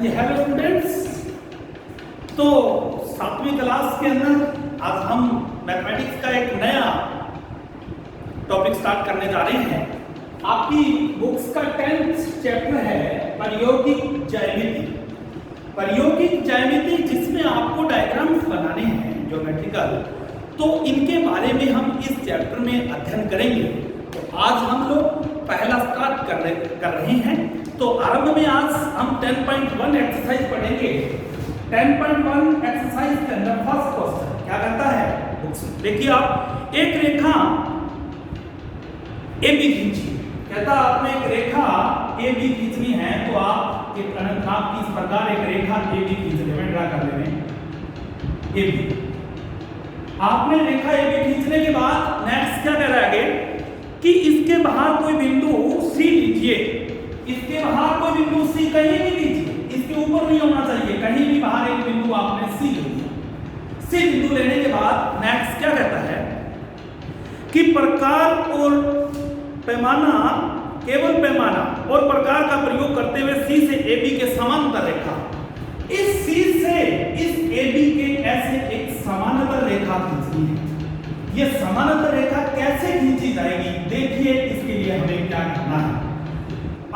जी hello students. तो 7वीं class के अंदर आज हम मैथमेटिक्स का एक नया टॉपिक स्टार्ट करने जा रहे हैं। आपकी बुक्स का 10th चैप्टर है प्रायोगिक ज्यामिति। प्रायोगिक ज्यामिति जिसमें आपको डायग्राम्स बनाने हैं ज्योमेट्रिकल, तो इनके बारे में हम इस चैप्टर में अध्ययन करेंगे। तो आज हम लोग पहला स्टार्ट कर रहे हैं। तो आरंभ में आज हम 10.1 एक्सरसाइज पढ़ेंगे। 10.1 एक्सरसाइज के अंदर फर्स्ट क्वेश्चन क्या कहता है, देखिए आप एक रेखा AB खींचिए। कहता आपने एक रेखा AB खींचनी है, तो आप इस प्रकार एक रेखा AB खींच ले। मैं ड्रा कर ले रहे हैं AB। आपने रेखा AB खींचने के बाद नेक्स्ट क्या कह रहा है आगे कि इसके बाहर कोई बिंदु C लीजिए। इसके बाहर कोई बिंदु C कहीं भी लीजिए, इसके ऊपर नहीं होना चाहिए, कहीं भी बाहर एक बिंदु आपने C ले लिया। C बिंदु लेने के बाद नेक्स्ट क्या कहता है कि प्रकार और पैमाना, केवल पैमाना और प्रकार का प्रयोग करते हुए C से AB के समांतर रेखा, इस C से इस AB के ऐसे एक समांतर रेखा खींचनी है। ये समांतर रेखा कैसे खींची जाएगी, देखिए इसके लिए हमें क्या करना है।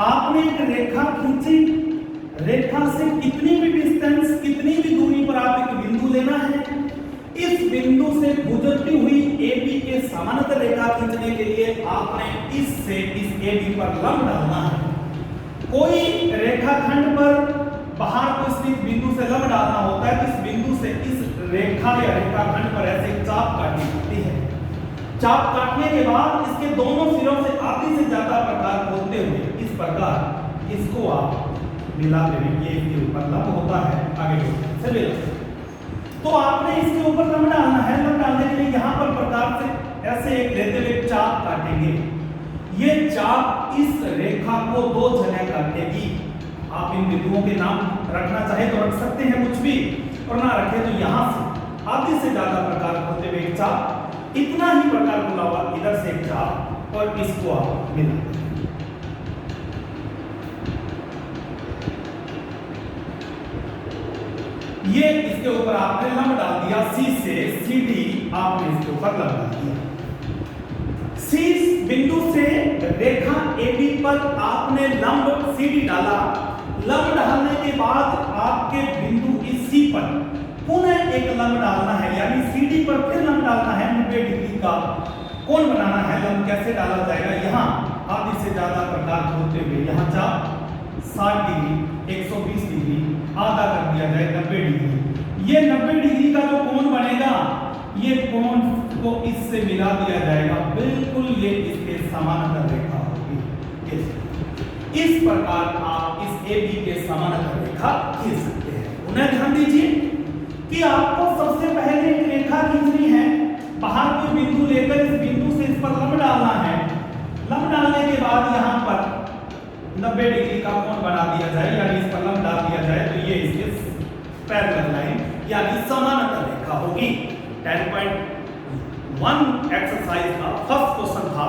आपने एक रेखा खींची, रेखा से कितनी भी डिस्टेंस, कितनी भी दूरी पर आप एक बिंदु लेना है। इस बिंदु से गुजरती हुई AB के समांतर रेखा खींचने के लिए आपने इससे इस AB पर लंब डालना है। कोई रेखाखंड पर बाहर को स्थित बिंदु से लंब डालना होता है, इस बिंदु से इस रेखा या रेखाखंड पर ऐसे चाप काटनी होती है। चाप काटने के बाद इसके दोनों सिरों से आधी से ज्यादा प्रकार खोलते हुए इस प्रकार इसको आप मिला देंगे। ये इसके ऊपर लंब होता है, आगे से मिला। तो आपने इसके ऊपर लंब डालना है। लंब डालने के लिए यहाँ पर प्रकार से ऐसे एक लेते हुए चाप काटेंगे। ये चाप इस रेखा को दो जगह काटेगी। आप इन बिंदुओं के नाम रखना चाहे तो रख सकते हैं कुछ भी, और ना रखे तो यहाँ से आधे से ज्यादा प्रकार होते हुए एक चाप, इतना ही प्रकार खुला हुआ इधर से एक चाप, और इसको आप मिला दें। ये इसके ऊपर आपने लंब डाल दिया। C से CD आपने इसके ऊपर लंब डाल दिया। C बिंदु से रेखा AB पर आपने लंब CD डाला। लंब डालने के बाद आपके बिंदु इस C पर पुनः एक लंब डालना है, यानी CD पर फिर लंब डालना है। 90 डिग्री का कोण बनाना है। लंब कैसे डाला जाएगा, यहाँ आधे से ज्यादा प्रकार खोलते हुए यहाँ चाप 60 डिग्री, 120 डिग्री, आधा कर दिया जाए 90 डिग्री। ये 90 डिग्री का जो कोण बनेगा, ये कोण को इससे मिला दिया जाएगा। बिल्कुल ये इसके समांतर रेखा होगी। इस प्रकार आप इस AB के समांतर रेखा खींच सकते हैं। उन्हें ध्यान दीजिए कि आपको सबसे पहले एक रेखा खींचनी है। बाहर कोई बिंदु लेकर इस बिंदु से इस पर लंब डालना है। लंब डालने के बाद यहाँ पर 90 डिग्री का कोण बना दिया जाए, यानी इस पर लंब डाल दिया जाए, तो ये इसके पैरेलल लाइन यानी समांतर रेखा होगी। 10.1 एक्सरसाइज का फर्स्ट क्वेश्चन था।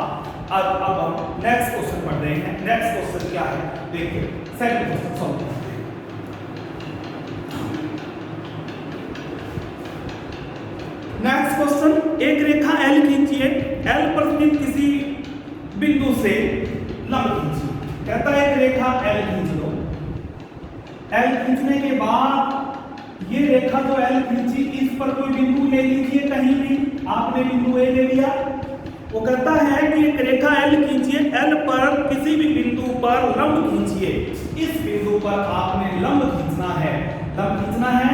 अब हम नेक्स्ट क्वेश्चन पढ़ रहे हैं। नेक्स्ट क्वेश्चन क्या है, देखिए सेकंड क्वेश्चन सॉल्व करते हैं। नेक्स्ट क्वेश्चन, एक रेखा L खींचिए। L पर स्थित किसी बिंदु से लंब खींचिए। कहता है एक रेखा L खींच लो। L खींचने के बाद ये रेखा जो L खींची, इस पर कोई बिंदु ले लीजिए कहीं भी। आपने बिंदु A ले लिया। वो कहता है कि एक रेखा L खींचिए। L पर किसी भी बिंदु पर लंब खींचिए। इस बिंदु पर आपने लंब खींचना है। लंब खींचना है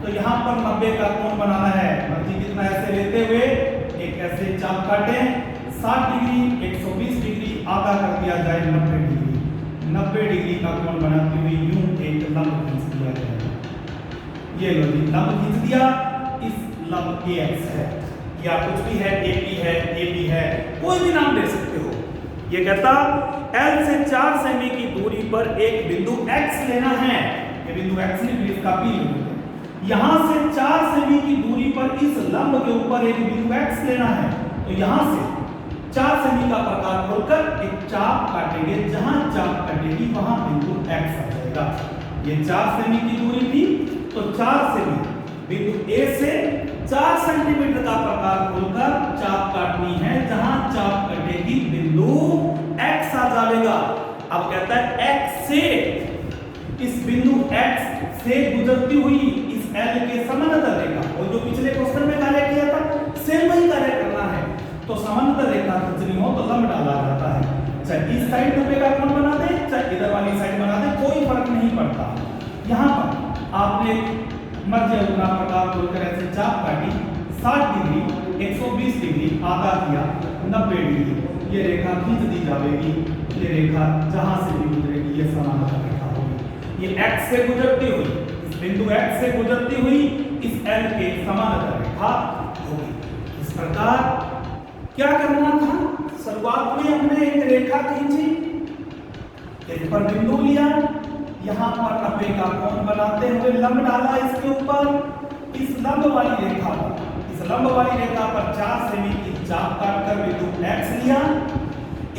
तो यहाँ पर 90 का कोण बनाना है। मर्जी कितना ऐसे लेते हुए एक ऐसे चाप काटें। 60 डिग्री, 120 डिग्री, आधा कर दिया जाए 90 डिग्री। 90 डिग्री का कोण बनाते हुए यूं एक लंब खींच दिया जाएगा। ये लो जी, लंब खींच दिया। इस लंब AX है या कुछ भी है, AP है, AB है, कोई भी नाम दे सकते हो। ये कहता L से 4 सेमी की दूरी पर एक बिंदु X लेना है। ये बिंदु X नहीं, इसका P है। यहाँ से 4 सेमी की दूरी पर इस लंब के ऊपर एक बिंदु X लेना है। तो यहाँ से 4 सेमी का प्रकार खोलकर एक चाप काटेंगे। जहां चाप काटेगी वहां बिंदु X आ जाएगा। ये 4 सेमी की दूरी थी, तो 4 सेमी बिंदु A से 4 सेंटीमीटर का प्रकार खोलकर चाप काटनी है, जहां चाप कटेगी बिंदु X आ जाएगा। अब कहता है X से, इस बिंदु X से गुजरती हुई इस L के समानांतर रेखा, और जो पिछले क्वेश्चन में कार्य किया था सेम वही कार्य करना है। तो समानांतर रेखा खींचनी हो तो लंब डाला जाता है, चाहे इस साइड 90 का कोण बना दे, चाहे इधर वाली साइड बना दे, कोई फर्क नहीं पड़ता। यहाँ पर आपने मध्य गुना प्रकार खोलकर ऐसे चाप काटी, 60 डिग्री 120 डिग्री आधा किया 90 डिग्री, ये रेखा खींच दी जाएगी। ये रेखा जहां से भी गुजरेगी ये समानांतर रेखा होगी। ये X से गुजरती हुई, इस बिंदु X से गुजरती हुई इस L के समानांतर रेखा होगी। इस प्रकार क्या करना था, शुरुआत में हमने एक रेखा खींची, इस पर बिंदु लिया, यहाँ पर 90 का कोण बनाते हुए लंब डाला इसके ऊपर, इस लंब वाली रेखा पर, इस लंब वाली रेखा पर 4 सेमी की चाप काटकर बिंदु X लिया।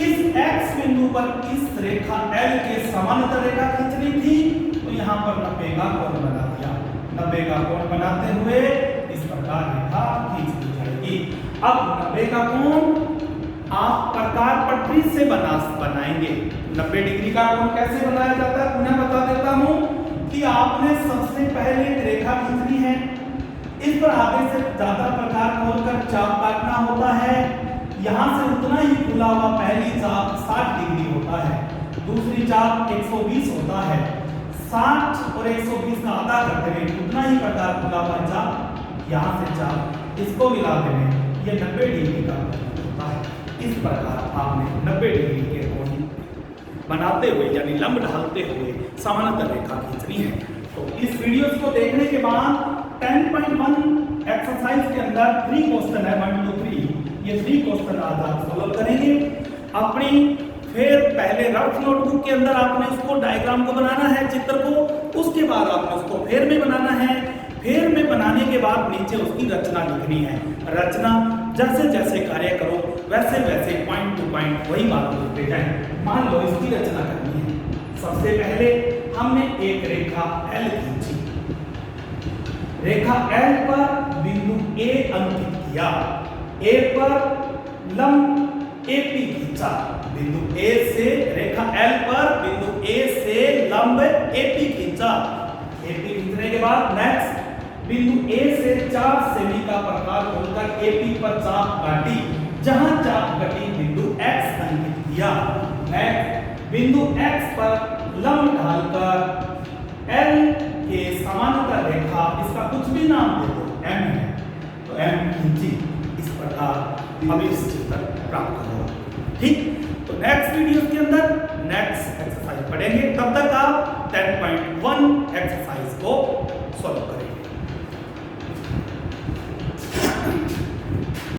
इस X बिंदु पर इस रेखा L के समानांतर रेखा खींचनी थी, तो यहाँ पर 90 का कोण बना दिया। 90 का कोण बनाते हुए इस प्रकार रेखा खींच दी जाएगी। अब 90 का कोण आप प्रकार पटरी से बनाएंगे। 90 डिग्री का कोण कैसे बनाया जाता है पुनः बता देता हूं कि आपने सबसे पहले एक रेखा खींचनी है, इस पर आधे से ज्यादा प्रकार खोलकर चाप काटना होता है। यहां से उतना ही खुला हुआ पहली चाप 60 डिग्री होता है, दूसरी चाप 120 होता है। 60 और 120 का आधा करते हैं, उतना ही प्रकार खुला हुआ चाप, यहां से चाप इसको मिला देंगे, ये 90 डिग्री का होता है। इस प्रकार आपने 90 डिग्री के कोण बनाते हुए यानी लंब ढालते हुए समानांतर रेखा खींचनी है। तो इस वीडियो को देखने के बाद 10.1 एक्सरसाइज के अंदर 3 क्वेश्चन है, 1 2 3, ये 3 क्वेश्चन आज आप सॉल्व करेंगे। अपनी फिर पहले रफ नोटबुक के अंदर आपने उसको डायग्राम को बनाना है, चित्र को, उसके बाद आपने उसको फेर में बनाना है। फेर में बनाने के बाद नीचे उसकी रचना लिखनी है। रचना जैसे जैसे कार्य करो वैसे वैसे पॉइंट टू पॉइंट वही बात लिखते जाएं। मान लो इसकी रचना करनी है। सबसे पहले हमने एक रेखा L खींची, रेखा L पर बिंदु A अंकित किया, A पर लंब AP खींचा, बिंदु A से रेखा L पर बिंदु A से लंब AP खींचा। AP खींचने के बाद नेक्स्ट बिंदु A से 4 सेमी का प्रकार खोलकर AP पर चाप काटी, जहां चाप कटी बिंदु X अंकित किया। नेक्स्ट बिंदु X पर लंब ढालकर L के समानांतर रेखा, इसका कुछ भी नाम दे दो, M है तो M खींची। इस प्रकार हमें इस चित्र प्राप्त होगा। ठीक, तो नेक्स्ट वीडियो के अंदर नेक्स्ट एक्सरसाइज पढ़ेंगे। तब तक आप 10.1 एक्सरसाइज को सॉल्व करेंगे।